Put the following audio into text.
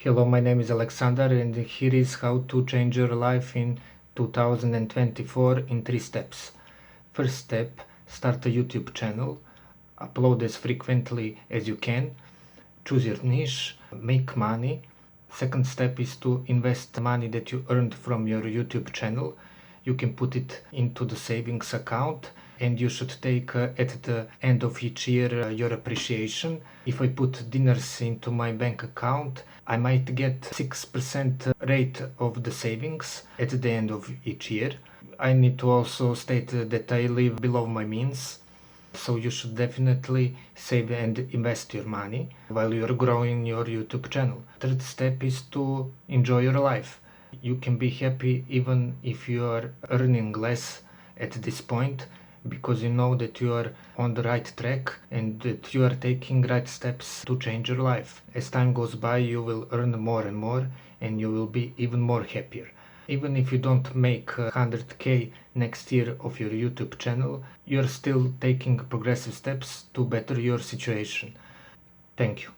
Hello, my name is Alexander, and here is how to change your life in 2024 in 3 steps. First step, start a YouTube channel, upload as frequently as you can, choose your niche, make money. Second step is to invest money that you earned from your YouTube channel. You can put it into the savings account, and you should take at the end of each year your appreciation. If I put dinners into my bank account, I might get 6% rate of the savings at the end of each year. I need to also state that I live below my means, so you should definitely save and invest your money while you're growing your YouTube channel. Third step is to enjoy your life. You can be happy even if you are earning less at this point, because you know that you are on the right track and that you are taking right steps to change your life. As time goes by, you will earn more and more, and you will be even more happier. Even if you don't make 100k next year of your YouTube channel, you're still taking progressive steps to better your situation. Thank you.